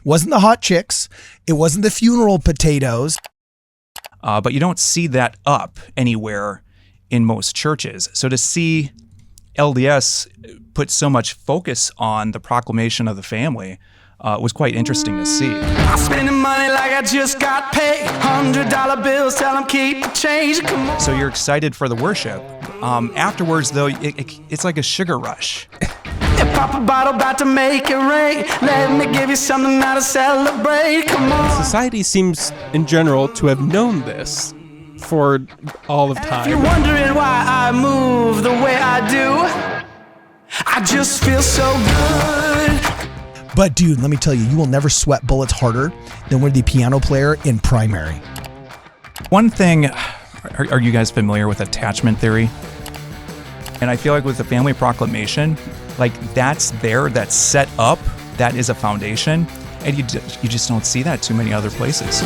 wasn't the hot chicks. It wasn't the funeral potatoes. But you don't see that up anywhere in most churches. So to see LDS put so much focus on the proclamation of the family was quite interesting to see. I'm spending money like I just got paid. $100 bills, tell them keep the change. Come on. So you're excited for the worship. Afterwards, though, it's like a sugar rush. Pop a bottle, about to make it rain. Let me give you something now to celebrate. Come on. Society seems, in general, to have known this for all of time. If you're wondering why I move the way I do, I just feel so good. But dude, let me tell you, you will never sweat bullets harder than when the piano player in primary. One thing, are you guys familiar with attachment theory? And I feel like with the family proclamation, like that's set up, that is a foundation, and you just don't see that too many other places.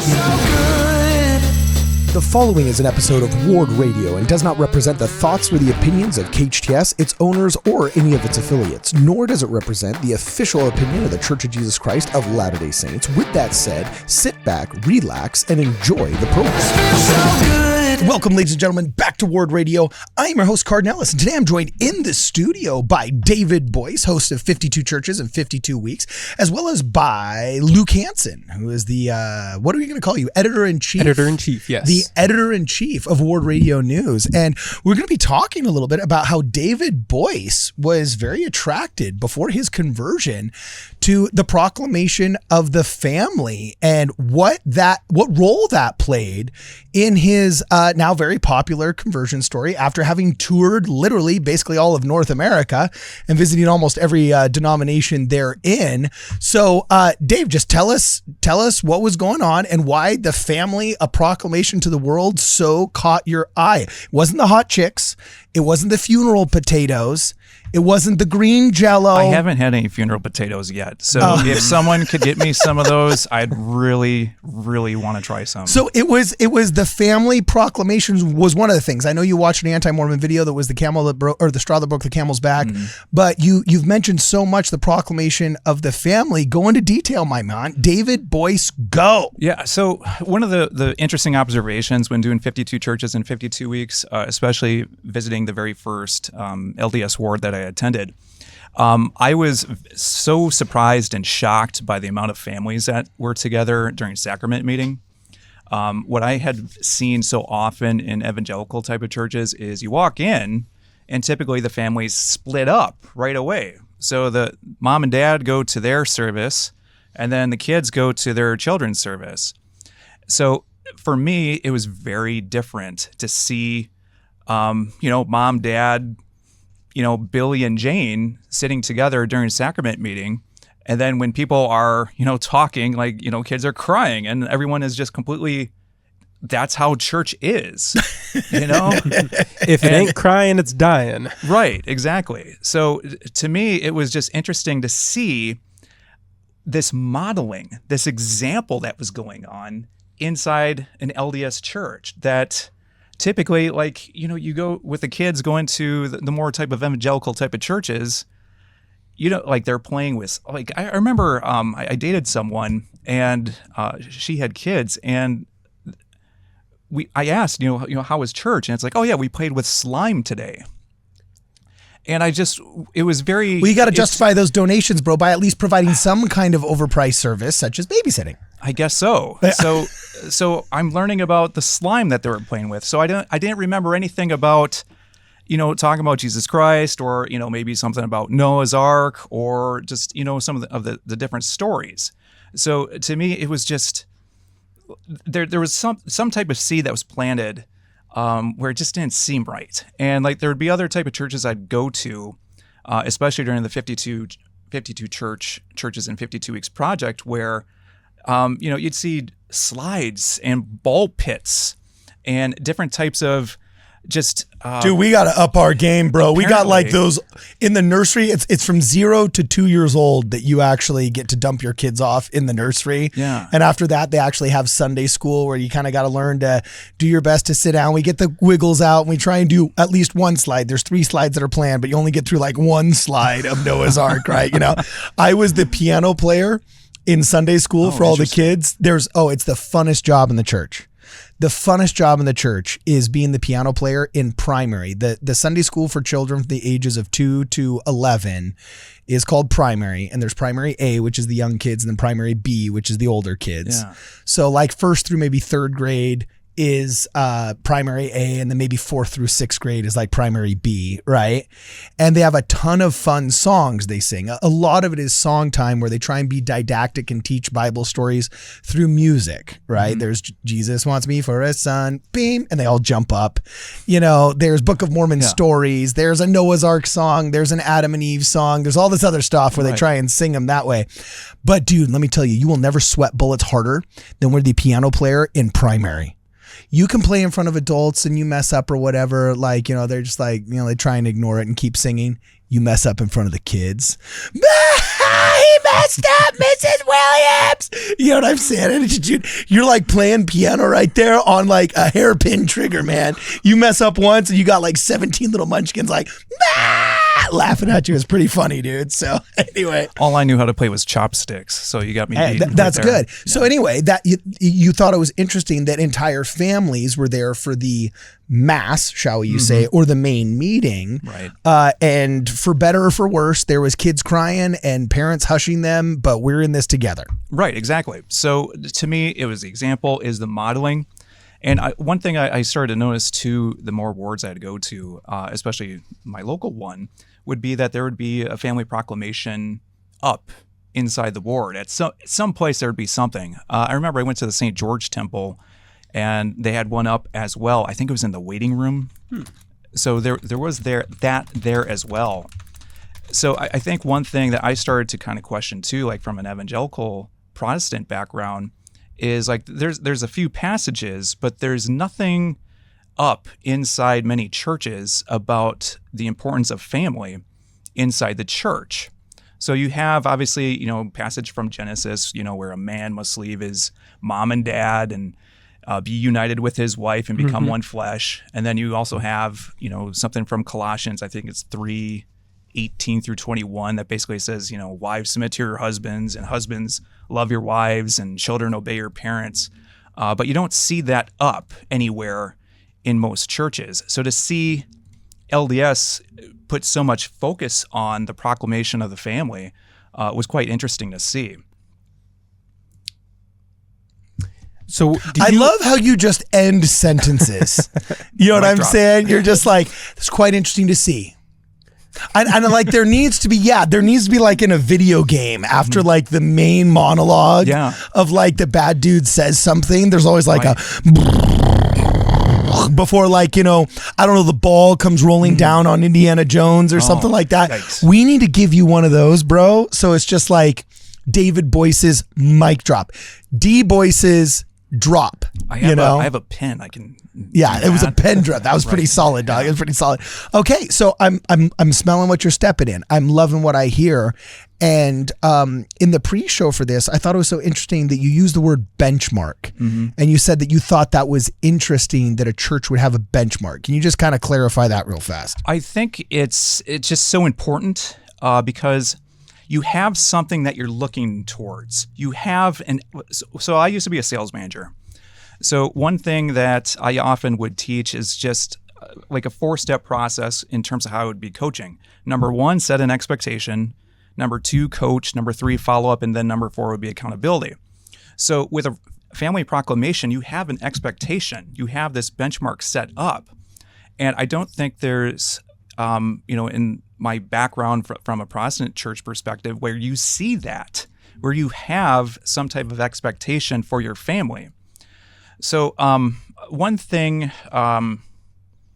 The following is an episode of WardRadio and does not represent the thoughts or the opinions of CashApp, its owners, or any of its affiliates, nor does it represent the official opinion of the Church of Jesus Christ of Latter-day Saints. With that said, sit back, relax, and enjoy the program. Welcome, ladies and gentlemen, back to WardRadio. I am your host, Cardinellis, and today I'm joined in the studio by David Boice, host of 52 Churches in 52 Weeks, as well as by Luke Hansen, who is the, what are we going to call you? Editor-in-Chief. Editor-in-Chief, yes. The editor-in-chief of WardRadio News. And we're going to be talking a little bit about how David Boice was very attracted before his conversion to the proclamation of the family and what role that played in his now very popular conversion story after having toured literally basically all of North America and visiting almost every denomination therein. So Dave, just tell us what was going on and why the family, a proclamation to the world, so caught your eye. It wasn't the hot chicks. It wasn't the funeral potatoes. It wasn't the green Jello. I haven't had any funeral potatoes yet. So if someone could get me some of those, I'd really, really want to try some. So it was the family proclamation was one of the things. I know you watched an anti-Mormon video that was the camel that broke, or the straw that broke the camel's back, but you've mentioned so much the proclamation of the family. Go into detail, my man. David Boice, go. Yeah. So one of the interesting observations when doing 52 churches in 52 weeks, especially visiting the very first LDS ward that I attended, I was so surprised and shocked by the amount of families that were together during sacrament meeting. What I had seen so often in evangelical type of churches is you walk in and typically the families split up right away. So the mom and dad go to their service and then the kids go to their children's service. So for me, it was very different to see, mom, dad, Billy and Jane sitting together during sacrament meeting. And then when people are, talking, like, kids are crying and everyone is just completely, that's how church is, If it ain't crying, it's dying. Right, exactly. So to me, it was just interesting to see this modeling, this example that was going on inside an LDS church that typically, like, you go with the kids going to the more type of evangelical type of churches, like they're playing with, like, I remember I dated someone and she had kids and I asked, how was church? And it's like, oh yeah, we played with slime today. And it was very... Well, you got to justify those donations, bro, by at least providing some kind of overpriced service, such as babysitting. I guess so. So I'm learning about the slime that they were playing with. So I didn't remember anything about, talking about Jesus Christ or, maybe something about Noah's Ark or just, some of the different stories. So to me, it was just, there was some type of seed that was planted where it just didn't seem right. And like there would be other type of churches I'd go to, especially during the 52 churches in 52 weeks project where, you'd see slides and ball pits and different types of just... Dude, we got to up our game, bro. We got like those in the nursery. It's from 0 to 2 years old that you actually get to dump your kids off in the nursery. Yeah. And after that, they actually have Sunday school where you kind of got to learn to do your best to sit down. We get the wiggles out and we try and do at least one slide. There's 3 slides that are planned, but you only get through like one slide of Noah's Ark, right? I was the piano player in Sunday school for all the interesting. kids. It's the funnest job in the church. The funnest job in the church is being the piano player in primary. The Sunday school for children from the ages of 2 to 11 is called primary. And there's primary A, which is the young kids, and then primary B, which is the older kids. Yeah. So like first through maybe third grade is primary A, and then maybe fourth through sixth grade is like primary B, right? And they have a ton of fun songs they sing. A lot of it is song time where they try and be didactic and teach Bible stories through music, right? Mm-hmm. There's Jesus wants me for a son, beam, and they all jump up. You know, there's Book of Mormon stories. There's a Noah's Ark song. There's an Adam and Eve song. There's all this other stuff where they try and sing them that way. But dude, let me tell you, you will never sweat bullets harder than when the piano player in primary. You can play in front of adults and you mess up or whatever. Like, you know, they're just like, you know, they try and ignore it and keep singing. You mess up in front of the kids. He messed up, Mrs. Williams. You know what I'm saying? And you're like playing piano right there on like a hairpin trigger, man. You mess up once and you got like 17 little munchkins like laughing at you. It's pretty funny, dude. So anyway. All I knew how to play was chopsticks. So you got me beat right that's there. good. So anyway, that you thought it was interesting that entire families were there for the mass, shall you say, or the main meeting. Right. And for better or for worse, there was kids crying and parents hushing them, but we're in this together. Right, exactly. So to me, it was the example, is the modeling. And one thing I started to notice too, the more wards I'd go to, especially my local one, would be that there would be a family proclamation up inside the ward. At some place there would be something. I remember I went to the St. George Temple and they had one up as well. I think it was in the waiting room. So there was that there as well. So I think one thing that I started to kind of question too, like from an evangelical Protestant background, is like there's a few passages, but there's nothing up inside many churches about the importance of family inside the church. So you have obviously, you know, passage from Genesis, you know, where a man must leave his mom and dad and be united with his wife and become one flesh. And then you also have, you know, something from Colossians, I think it's 3:18 through 21, that basically says, you know, wives submit to your husbands, and husbands love your wives, and children obey your parents. But you don't see that up anywhere in most churches. So to see LDS put so much focus on the proclamation of the family was quite interesting to see. So I love how you just end sentences. You know what I'm saying? You're just like, it's quite interesting to see. And like there needs to be like in a video game after like the main monologue of like the bad dude says something, there's always like a before, like, you know, I don't know, the ball comes rolling down on Indiana Jones or something like that. Yikes. We need to give you one of those, bro. So it's just like David Boice's mic drop. D. Boice's drop. I have a pen. I can. Yeah, it was a pen drop. That was pretty solid, dog. It was pretty solid. Okay, so I'm smelling what you're stepping in. I'm loving what I hear. And in the pre-show for this, I thought it was so interesting that you used the word benchmark, and you said that you thought that was interesting that a church would have a benchmark. Can you just kind of clarify that real fast? I think it's just so important because you have something that you're looking towards. You have so I used to be a sales manager. So one thing that I often would teach is just like a 4-step process in terms of how I would be coaching. Number 1, set an expectation. Number 2, coach. Number 3, follow up. And then number 4 would be accountability. So with a family proclamation, you have an expectation. You have this benchmark set up. And I don't think there's, in my background from a Protestant church perspective, where you see that, where you have some type of expectation for your family. So one thing that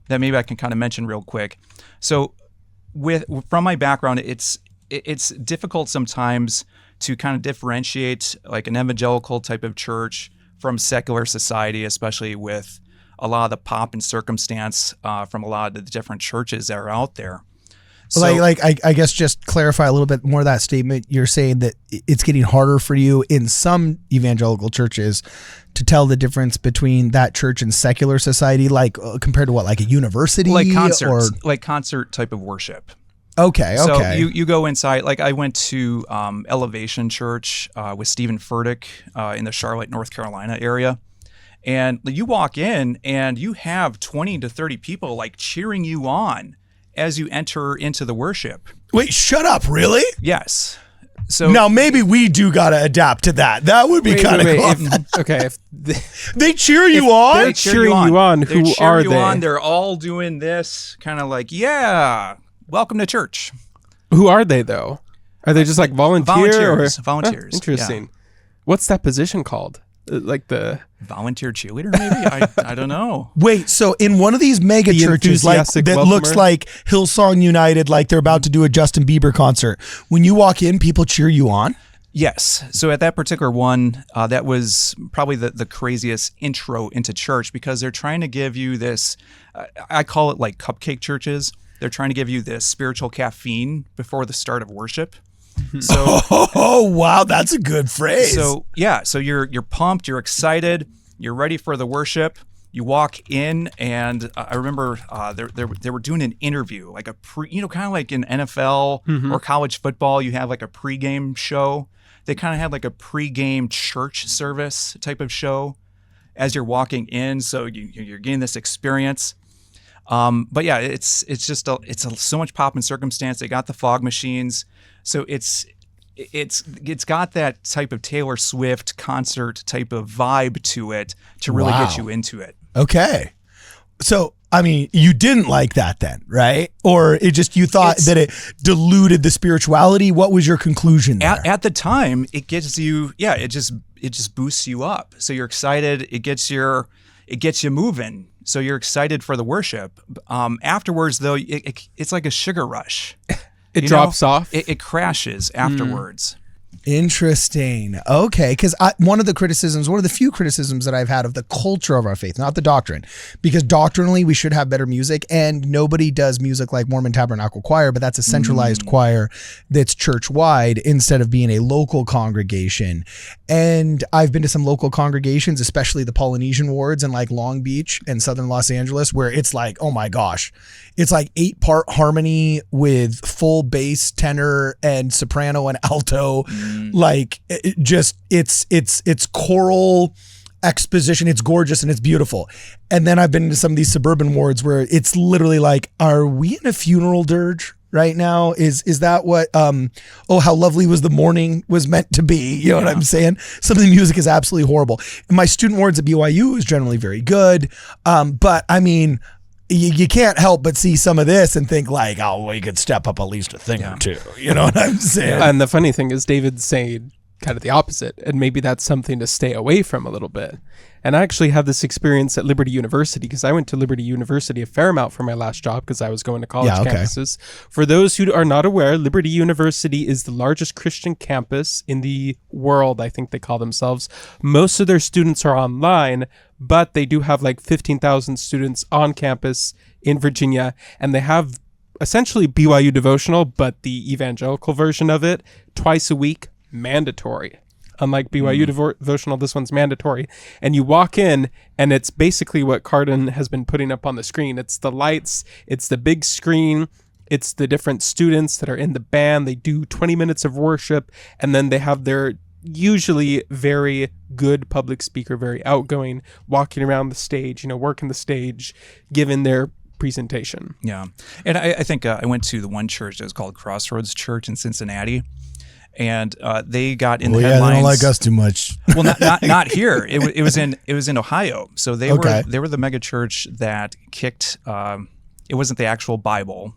maybe I can kind of mention real quick. So from my background, it's difficult sometimes to kind of differentiate like an evangelical type of church from secular society, especially with a lot of the pomp and circumstance from a lot of the different churches that are out there. So, I guess just clarify a little bit more of that statement. You're saying that it's getting harder for you in some evangelical churches to tell the difference between that church and secular society, like compared to what, like a university, like concerts, like concert type of worship. Okay. So Okay. you go inside. Like I went to Elevation Church with Stephen Furtick in the Charlotte, North Carolina area. And you walk in and you have 20 to 30 people like cheering you on as you enter into the worship. Wait, shut up. Really? Yes. So Now, maybe we do got to adapt to that. That would be kind of cool. If They cheer you on? they're cheering you on, They who cheer are you they? on. They're all doing this kind of like, yeah, welcome to church. Who are they though? Are they just like Volunteers. Or? Volunteers. Interesting. What's that position called? Like the Volunteer cheerleader, maybe? I don't know. Wait, so in one of these mega The churches, like enthusiastic that looks welcomer? like Hillsong United, like they're about to do a Justin Bieber concert. When you walk in, people cheer you on? Yes. So at that particular one, that was probably the craziest intro into church because they're trying to give you this, I call it like cupcake churches. They're trying to give you this spiritual caffeine before the start of worship. So, Oh, wow, that's a good phrase. so you're pumped, you're excited, you're ready for the worship. You walk in, and I remember they were doing an interview, like a kind of like in NFL or college football, you have like a pregame show. They kind of had like a pregame church service type of show as you're walking in, so you're getting this experience. But yeah, it's just so much pomp and circumstance. They got the fog machines, so it's got that type of Taylor Swift concert type of vibe to it to really Wow. get you into it. Okay. So, I mean, you didn't like that then, right? Or it just, you thought that it diluted the spirituality? What was your conclusion there? At the time, it gets you, it just boosts you up. So you're excited. It gets you moving. So you're excited for the worship. Afterwards, though, it's like a sugar rush. it drops off. It crashes afterwards. Interesting. Okay, because one of the few criticisms that I've had of the culture of our faith, not the doctrine, because doctrinally we should have better music, and nobody does music like Mormon Tabernacle Choir, but that's a centralized choir that's church-wide instead of being a local congregation. And I've been to some local congregations, especially the Polynesian wards in like Long Beach and Southern Los Angeles, where it's like, oh my gosh, it's like 8-part harmony with full bass, tenor, and soprano and alto. Like it's choral exposition. It's gorgeous and it's beautiful. And then I've been to some of these suburban wards where it's literally like, are we in a funeral dirge right now? Is that what oh, how lovely was the morning was meant to be? You know what I'm saying? Some of the music is absolutely horrible. My student wards at BYU is generally very good. But I mean, you can't help but see some of this and think like, oh, well, you could step up at least a thing or two. You know what I'm saying? And the funny thing is David's saying kind of the opposite, and maybe that's something to stay away from a little bit. And I actually have this experience at Liberty University because I went to Liberty University a fair amount for my last job because I was going to college campuses. For those who are not aware, Liberty University is the largest Christian campus in the world, I think they call themselves. Most of their students are online, but they do have like 15,000 students on campus in Virginia, and they have essentially BYU devotional, but the evangelical version of it, twice a week, mandatory. Unlike BYU devotional, this one's mandatory. And you walk in, and it's basically what Cardin has been putting up on the screen. It's the lights, it's the big screen, it's the different students that are in the band. They do 20 minutes of worship, and then they have their usually very good public speaker, very outgoing, walking around the stage, working the stage, giving their presentation. Yeah. And I think I went to the one church that was called Crossroads Church in Cincinnati. And they got in the headlines. They don't like us too much. Well, not here. It was in Ohio. So they were the mega church that kicked. It wasn't the actual Bible,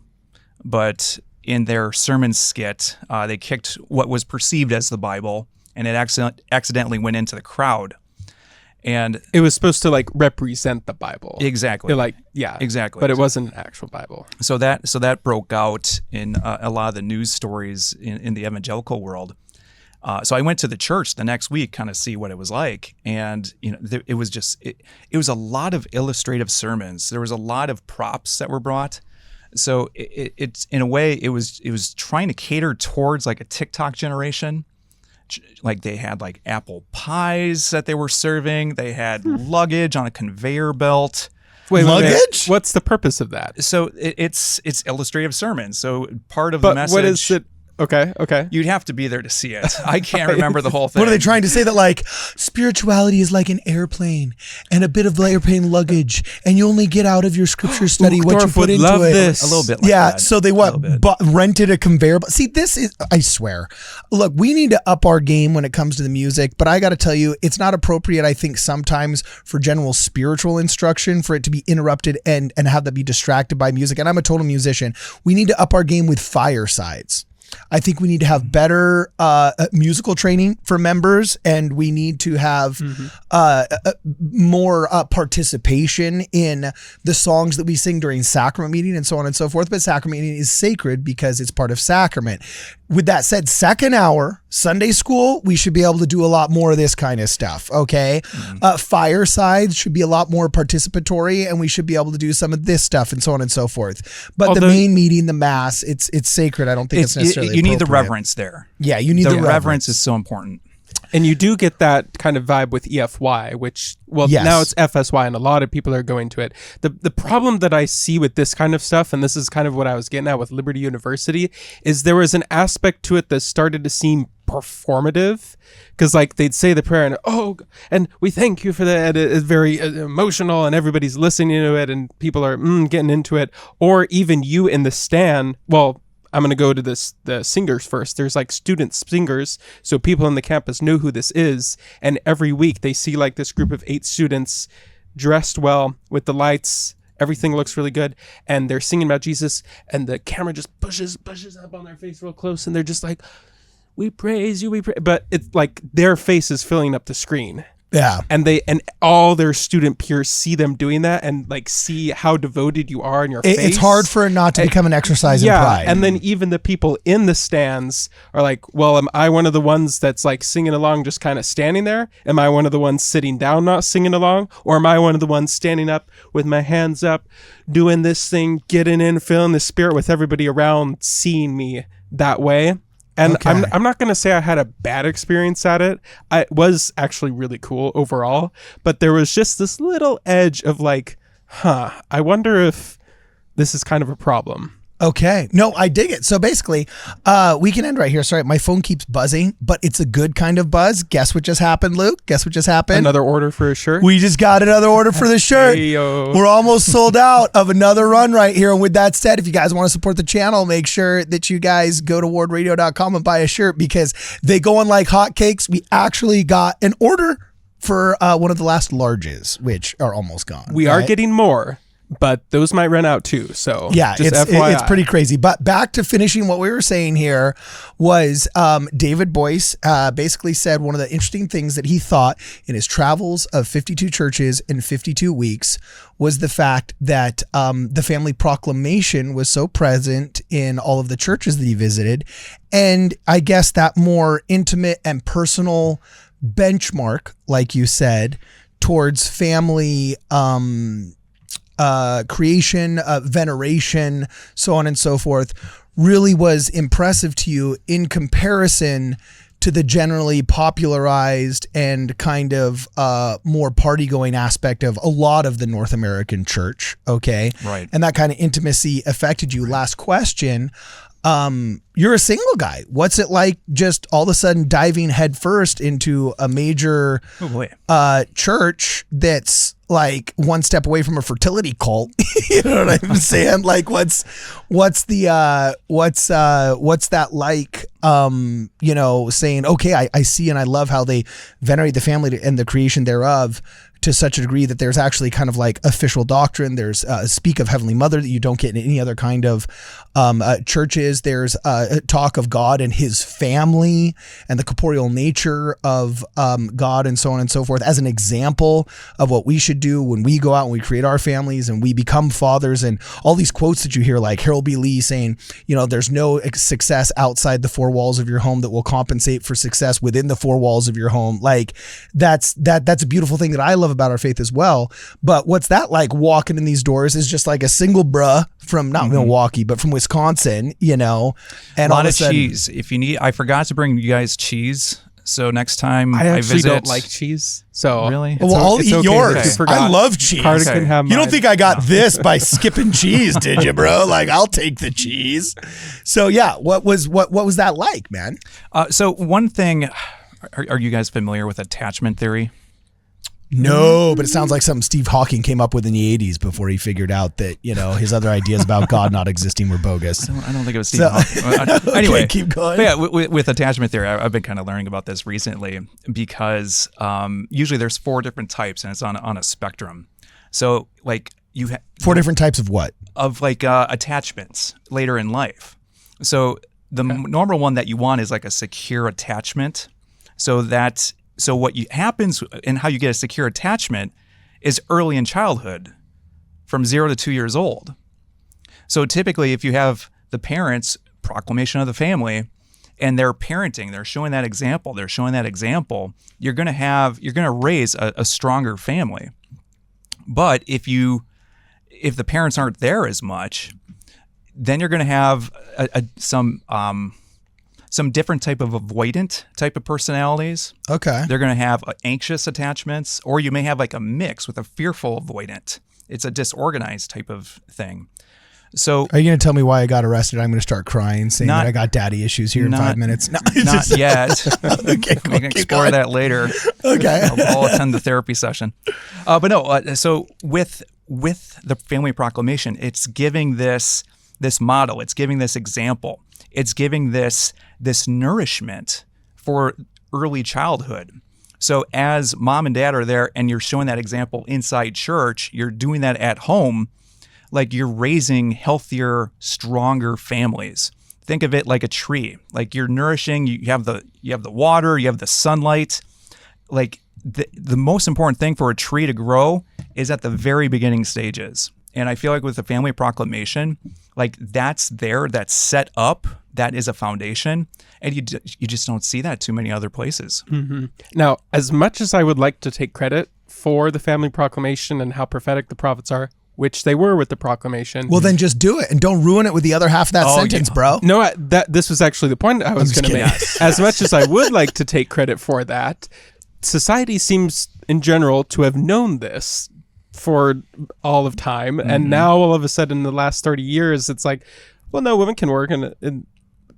but in their sermon skit, they kicked what was perceived as the Bible, and it accidentally went into the crowd. And it was supposed to like represent the Bible. Exactly. Exactly. But it wasn't an actual Bible. So that broke out in a lot of the news stories in the evangelical world. So I went to the church the next week, kind of see what it was like, and it was a lot of illustrative sermons. There was a lot of props that were brought. So it's in a way it was trying to cater towards like a TikTok generation. Like they had like apple pies that they were serving. They had luggage on a conveyor belt. Luggage? What's the purpose of that? So it's illustrative sermons. So part of But the message. what is it? Okay. You'd have to be there to see it. I can't remember the whole thing. What are they trying to say? That like spirituality is like an airplane and a bit of airplane luggage, and you only get out of your scripture study what you put into love it. this. A little bit like Yeah, that. so they rented a conveyor belt. See, this is, I swear. Look, we need to up our game when it comes to the music, but I got to tell you, it's not appropriate, I think, sometimes for general spiritual instruction for it to be interrupted and have that be distracted by music. And I'm a total musician. We need to up our game with firesides. I think we need to have better musical training for members, and we need to have more participation in the songs that we sing during sacrament meeting and so on and so forth. But sacrament meeting is sacred because it's part of sacrament. With that said, second hour, Sunday school, we should be able to do a lot more of this kind of stuff, okay? Firesides should be a lot more participatory, and we should be able to do some of this stuff and so on and so forth. But the main meeting, the mass, it's sacred. I don't think it's necessarily you need the appropriate. reverence there. Yeah, you need the reverence is so important. And you do get that kind of vibe with EFY, which, Yes. now it's FSY, and a lot of people are going to it. The problem that I see with this kind of stuff, and this is kind of what I was getting at with Liberty University, is there was an aspect to it that started to seem performative, because like they'd say the prayer and we thank you for that. It's very emotional, and everybody's listening to it, and people are getting into it. Or even you in the stand, I'm going to go to the singers first. There's like student singers. So people in the campus know who this is. And every week they see like this group of 8 students dressed well with the lights. Everything looks really good. And they're singing about Jesus. And the camera just pushes up on their face real close. And they're just like, we praise you. But it's like their face is filling up the screen. Yeah. And all their student peers see them doing that and like see how devoted you are in your face. It's hard for it not to become an exercise in pride. And then even the people in the stands are like, well, am I one of the ones that's like singing along just kind of standing there? Am I one of the ones sitting down not singing along? Or am I one of the ones standing up with my hands up, doing this thing, getting in, feeling the spirit with everybody around seeing me that way? And Okay. I'm not going to say I had a bad experience at it. It was actually really cool overall. But there was just this little edge of like, I wonder if this is kind of a problem. Okay. No, I dig it. So basically, we can end right here. Sorry, my phone keeps buzzing, but it's a good kind of buzz. Guess what just happened, Luke? Guess what just happened? Another order for a shirt? We just got another order for the shirt. Hey-yo. We're almost sold out of another run right here. And with that said, if you guys want to support the channel, make sure that you guys go to wardradio.com and buy a shirt because they go on like hotcakes. We actually got an order for one of the last larges, which are almost gone. We are getting more, but those might run out too. So yeah, just it's FYI. pretty crazy. But back to finishing what we were saying here was David Boice basically said one of the interesting things that he thought in his travels of 52 churches in 52 weeks was the fact that the family proclamation was so present in all of the churches that he visited. And I guess that more intimate and personal benchmark, like you said, towards family creation, veneration, so on and so forth, really was impressive to you in comparison to the generally popularized and kind of more party-going aspect of a lot of the North American church, okay? Right. And that kind of intimacy affected you. Last question. You're a single guy. What's it like just all of a sudden diving headfirst into a major church that's like one step away from a fertility cult? You know what I'm saying? Like what's that like? You know, saying, okay, I see and I love how they venerate the family and the creation thereof to such a degree that there's actually kind of like official doctrine. There's speak of Heavenly Mother that you don't get in any other kind of churches. There's talk of God and his family and the corporeal nature of God and so on and so forth as an example of what we should do when we go out and we create our families and we become fathers, and all these quotes that you hear like Harold B. Lee saying, you know, there's no success outside the four walls of your home that will compensate for success within the four walls of your home. Like that's a beautiful thing that I love about our faith as well. But what's that like walking in these doors is just like a single bruh from not Milwaukee, but from Wisconsin, you know, and a lot all of a of sudden, cheese. If you need, I forgot to bring you guys cheese. So next time I actually visit, don't like cheese. So Really? Well, I'll it's eat okay yours. if you forgot. I love cheese. Carter Okay. can have You don't mine. think I got this by skipping cheese, did you, bro? Like, I'll take the cheese. So yeah, what was that like, man? So one thing, are you guys familiar with attachment theory? No, but it sounds like something Steve Hawking came up with in the 80s before he figured out that, his other ideas about God not existing were bogus. I don't think it was Steve So- Hawking. Anyway, Okay, keep going. But yeah, with attachment theory, I've been kind of learning about this recently because usually there's 4 different types and it's on a spectrum. So like 4 different types of what? of attachments later in life. So the normal one that you want is like a secure attachment. So what happens and how you get a secure attachment is early in childhood, from 0 to 2 years old. So typically, if you have the parents, proclamation of the family, and they're parenting, they're showing that example, you're going to raise a stronger family. But if the parents aren't there as much, then you're going to have some different type of avoidant type of personalities. Okay. They're going to have anxious attachments, or you may have like a mix with a fearful avoidant. It's a disorganized type of thing. So Are you going to tell me why I got arrested? I'm going to start crying, saying Not- that I got daddy issues here in not- 5 minutes. No, not yet. Okay, cool. We can Keep explore going. that later. Okay. I'll attend the therapy session. But no, so with the family proclamation, it's giving this model, it's giving this example, it's giving this nourishment for early childhood. So as mom and dad are there and you're showing that example inside church, you're doing that at home, like you're raising healthier, stronger families. Think of it like a tree. Like you're nourishing, you have the water, you have the sunlight. Like the most important thing for a tree to grow is at the very beginning stages. And I feel like with the family proclamation, like that's set up, that is a foundation, and you just don't see that too many other places. Now, as much as I would like to take credit for the family proclamation and how prophetic the prophets are, which they were with the proclamation. Well, then just do it and don't ruin it with the other half of that sentence, bro. No, this was actually the point I was just going to make. kidding. As much as I would like to take credit for that, society seems in general to have known this for all of time. And now all of a sudden in the last 30 years, it's like, well, no, women can work in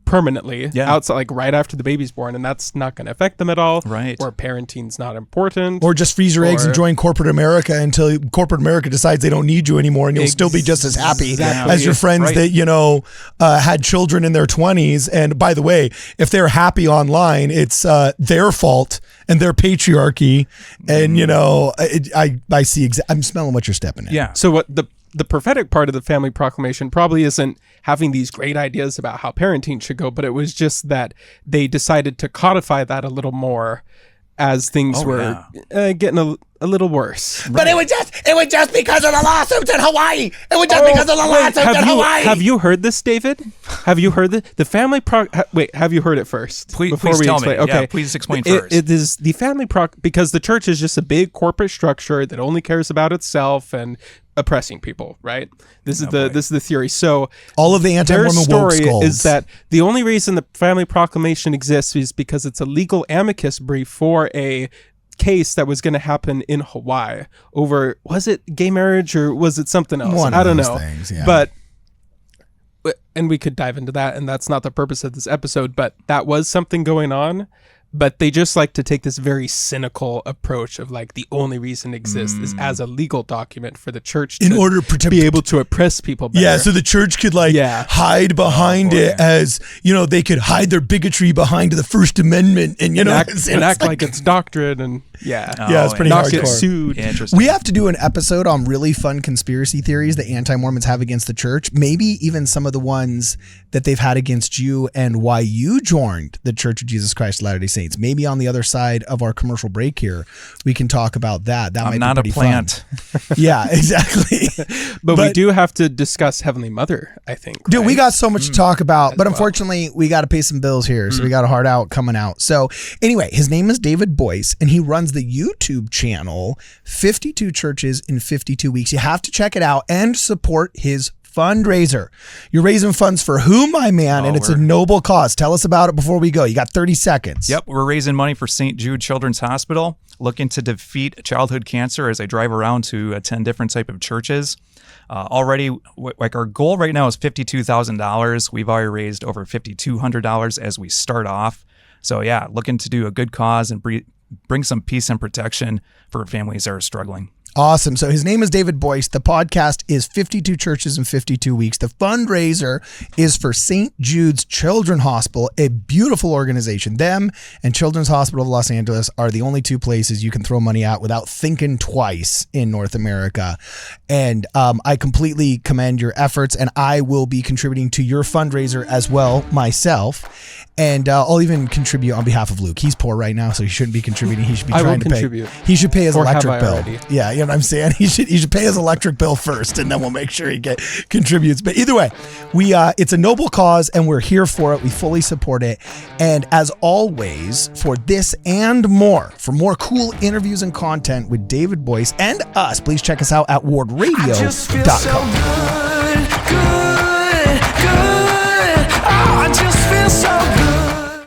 permanently outside, like right after the baby's born, and that's not going to affect them at all. Right. Or parenting's not important. Or just freeze your eggs and Or- join corporate America until corporate America decides they don't need you anymore, and you'll still be just as happy Exactly. as your friends Right. that had children in their 20s. And by the way, if they're happy online, it's their fault and their patriarchy. And I see. I'm smelling what you're stepping in. Yeah. So what the prophetic part of the family proclamation probably isn't having these great ideas about how parenting should go, but it was just that they decided to codify that a little more as things were getting a little worse. But it was just because of the lawsuits in Hawaii. It was just because of the lawsuits in Hawaii. Have you heard this, David? Have you heard the family wait, have you heard it first? Please tell me. Yeah, please explain first. It is the family because the church is just a big corporate structure that only cares about itself and oppressing people, right? This is the theory. So All of the their anti-Mormon woke story skulls. is that the only reason the family proclamation exists is because it's a legal amicus brief for a case that was going to happen in Hawaii over, was it gay marriage or was it something else? One of I don't those know. things, yeah. But and we could dive into that, and that's not the purpose of this episode, but that was something going on. But they just like to take this very cynical approach of like the only reason it exists is as a legal document for the church in order to be able to oppress people better. Yeah, so the church could hide behind it as, they could hide their bigotry behind the First Amendment and, act like it's doctrine and it's pretty not get hardcore. sued. Interesting. We have to do an episode on really fun conspiracy theories that anti-Mormons have against the church, maybe even some of the ones that they've had against you and why you joined the Church of Jesus Christ of Latter-day Saints. Maybe on the other side of our commercial break here, we can talk about that. That I'm might not be a pretty plant. fun. Yeah, exactly. But we do have to discuss Heavenly Mother, I think. Dude, we right? got so much to talk about, but well. unfortunately, we got to pay some bills here. So we got a hard out coming out. So anyway, his name is David Boice, and he runs the YouTube channel 52 Churches in 52 Weeks. You have to check it out and support his fundraiser. You're raising funds for who, my man? And it's a noble cause. Tell us about it before we go. You got 30 seconds. Yep, we're raising money for St. Jude Children's Hospital, looking to defeat childhood cancer as I drive around to attend different type of churches. Already, like our goal right now is $52,000. We've already raised over $5,200 as we start off. So yeah, looking to do a good cause and bring some peace and protection for families that are struggling. Awesome. So his name is David Boice. The podcast is 52 Churches in 52 Weeks. The fundraiser is for St. Jude's Children's Hospital, a beautiful organization. Them and Children's Hospital of Los Angeles are the only two places you can throw money at without thinking twice in North America. And I completely commend your efforts, and I will be contributing to your fundraiser as well myself. And I'll even contribute on behalf of Luke. He's poor right now, so he shouldn't be contributing. He should be trying to pay. He should pay his electric bill. Yeah, you know what I'm saying? He should pay his electric bill first, and then we'll make sure he contributes. But either way, it's a noble cause, and we're here for it. We fully support it. And as always, for this and more, for more cool interviews and content with David Boice and us, please check us out at WardRadio.com. I just feel so good. Oh, I just feel so good.